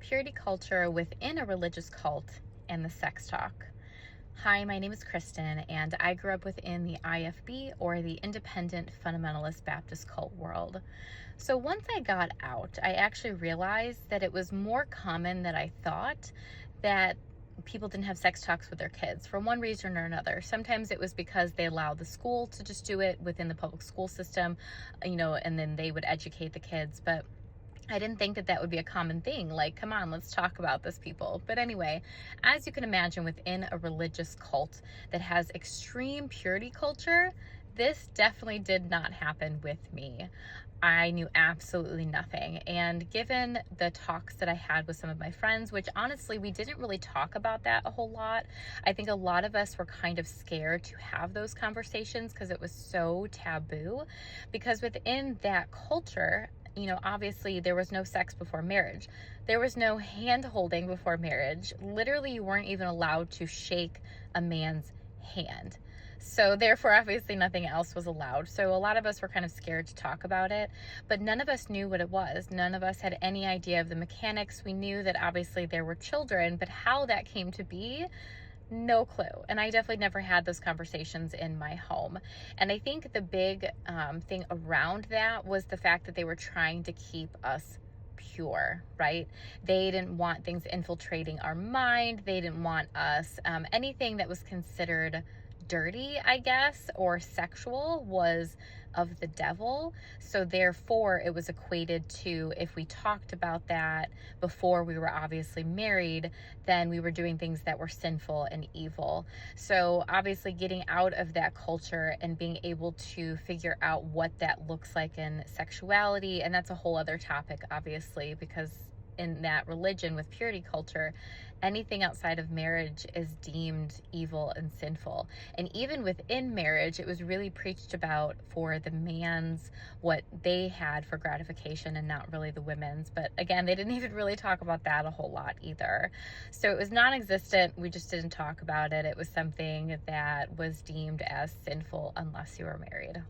purity culture within a religious cult and the sex talk. Hi, my name is Kristen, and I grew up within the IFB, or the Independent Fundamentalist Baptist cult world. So once I got out, I actually realized that it was more common than I thought that people didn't have sex talks with their kids for one reason or another. Sometimes it was because they allowed the school to just do it within the public school system, and then they would educate the kids. But I didn't think that that would be a common thing. Like, come on, let's talk about this, people. But anyway, as you can imagine, within a religious cult that has extreme purity culture, this definitely did not happen with me. I knew absolutely nothing. And given the talks that I had with some of my friends, which honestly, we didn't really talk about that a whole lot. I think a lot of us were kind of scared to have those conversations because it was so taboo. Because within that culture, obviously there was no sex before marriage. There was no hand holding before marriage. Literally, you weren't even allowed to shake a man's hand. So therefore, obviously nothing else was allowed. So a lot of us were kind of scared to talk about it, but none of us knew what it was. None of us had any idea of the mechanics. We knew that obviously there were children, but how that came to be, no clue. And I definitely never had those conversations in my home. And I think the big thing around that was the fact that they were trying to keep us pure, right? They didn't want things infiltrating our mind. They didn't want us, anything that was considered dirty, I guess, or sexual was of the devil. So therefore it was equated to, if we talked about that before we were obviously married, then we were doing things that were sinful and evil. So obviously getting out of that culture and being able to figure out what that looks like in sexuality, and that's a whole other topic, obviously, because in that religion with purity culture, anything outside of marriage is deemed evil and sinful. And even within marriage, it was really preached about for the man's, what they had for gratification, and not really the women's. But again, they didn't even really talk about that a whole lot either. So it was non-existent. We just didn't talk about it. It was something that was deemed as sinful unless you were married.